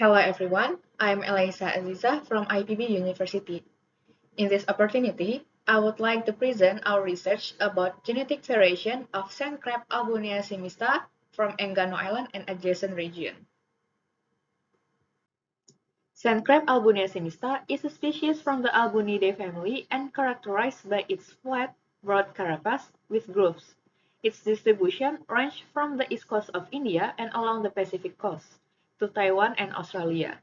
Hello everyone, I'm Elisa Aziza from IPB University. In this opportunity, I would like to present our research about genetic variation of sand crab Albunia semista from Enggano Island and adjacent region. Sand crab Albunia semista is a species from the Albunidae family and characterized by its flat, broad carapace with grooves. Its distribution ranged from the east coast of India and along the Pacific coast to Taiwan and Australia.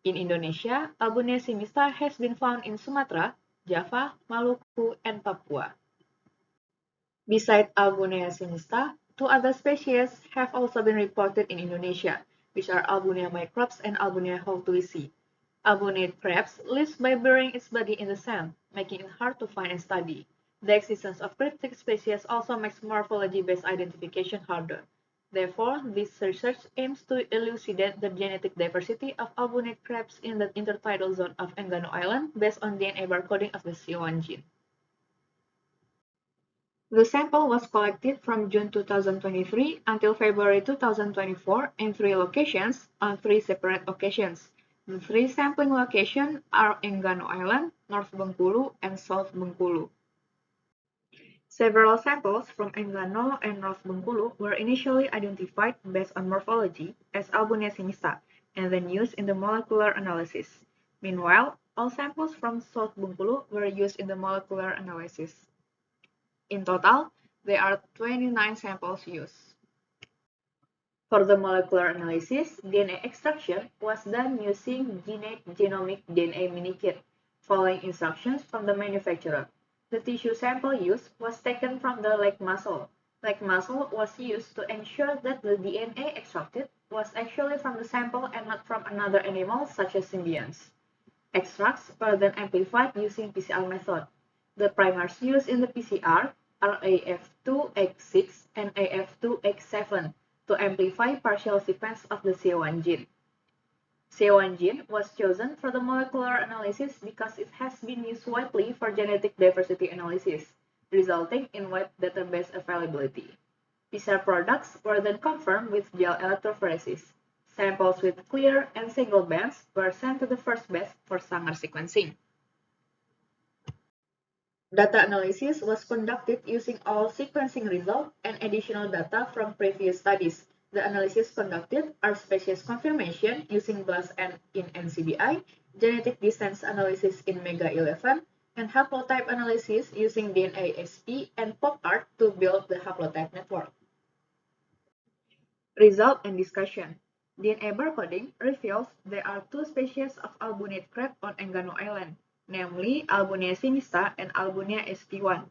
In Indonesia, Albunia semista has been found in Sumatra, Java, Maluku, and Papua. Besides Albunia semista, two other species have also been reported in Indonesia, which are Albunia microbes and Albunia holtuisi. Albunate crabs lives by burying its body in the sand, making it hard to find and study. The existence of cryptic species also makes morphology-based identification harder. Therefore, this research aims to elucidate the genetic diversity of albunate crabs in the intertidal zone of Enggano Island based on DNA barcoding of the CO1 gene. The sample was collected from June 2023 until February 2024 in 3 locations on 3 separate occasions. The 3 sampling locations are Enggano Island, North Bengkulu, and South Bengkulu. Several samples from Enggano and North Bengkulu were initially identified based on morphology as Albunia semista and then used in the molecular analysis. Meanwhile, all samples from South Bengkulu were used in the molecular analysis. In total, there are 29 samples used. For the molecular analysis, DNA extraction was done using Genetic Genomic DNA Minikit, following instructions from the manufacturer. The tissue sample used was taken from the leg muscle. Leg muscle was used to ensure that the DNA extracted was actually from the sample and not from another animal such as symbionts. Extracts were then amplified using PCR method. The primers used in the PCR are AF2X6 and AF2X7 to amplify partial sequence of the CO1 gene. CO1 gene was chosen for the molecular analysis because it has been used widely for genetic diversity analysis, resulting in wide database availability. PCR products were then confirmed with gel electrophoresis. Samples with clear and single bands were sent to the first batch for Sanger sequencing. Data analysis was conducted using all sequencing results and additional data from previous studies. The analysis conducted are species confirmation using BLAST in NCBI, genetic distance analysis in MEGA11, and haplotype analysis using DNA-SP and PopArt to build the haplotype network. Result and discussion. DNA barcoding reveals there are 2 species of albunate crab on Enggano Island, namely Albunia semista and Albunia sp1.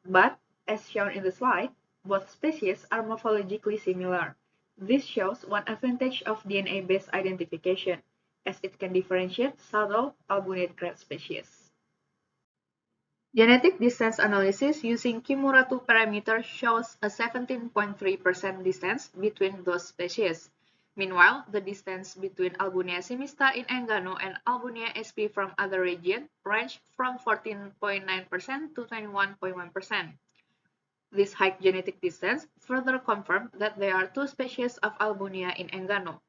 But, as shown in the slide, both species are morphologically similar. This shows one advantage of DNA-based identification, as it can differentiate subtle albunate crab species. Genetic distance analysis using Kimura 2 parameter shows a 17.3% distance between those species. Meanwhile, the distance between Albunia semista in Enggano and Albunia sp from other region range from 14.9% to 21.1%. This high genetic distance further confirmed that there are 2 species of Albunia in Enggano.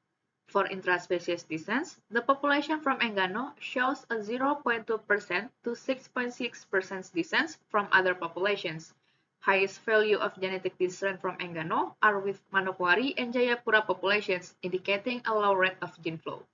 For intraspecies distance, the population from Enggano shows a 0.2% to 6.6% distance from other populations. Highest value of genetic distance from Enggano are with Manokwari and Jayapura populations, indicating a low rate of gene flow.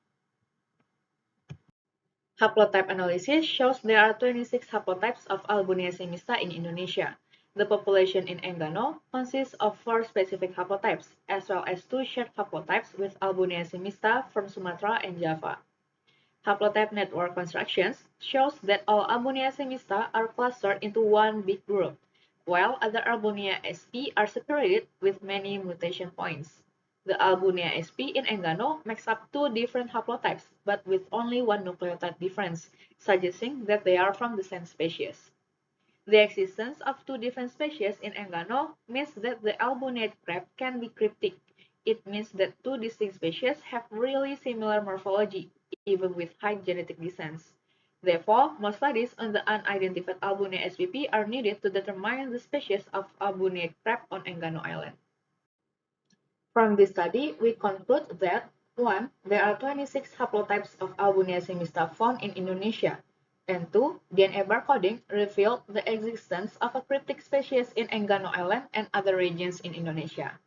Haplotype analysis shows there are 26 haplotypes of Albunia semista in Indonesia. The population in Enggano consists of 4 specific haplotypes, as well as 2 shared haplotypes with Albunia semista from Sumatra and Java. Haplotype network constructions shows that all Albunia semista are clustered into one big group, while other Albunia sp are separated with many mutation points. The Albunia sp in Enggano makes up 2 different haplotypes, but with only 1 nucleotide difference, suggesting that they are from the same species. The existence of 2 different species in Enggano means that the albunate crab can be cryptic. It means that 2 distinct species have really similar morphology, even with high genetic distance. Therefore, more studies on the unidentified Albunia spp are needed to determine the species of albunate crab on Enggano Island. From this study, we conclude that 1. There are 26 haplotypes of Albunia semista found in Indonesia. And 2. DNA barcoding revealed the existence of a cryptic species in Enggano Island and other regions in Indonesia.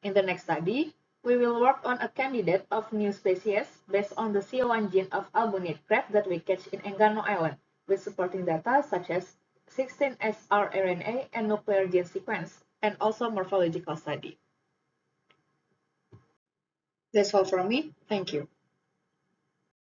In the next study, we will work on a candidate of new species based on the CO1 gene of albonate crab that we catch in Enggano Island, with supporting data such as 16S rRNA and nuclear gene sequence, and also morphological study. That's all from me. Thank you.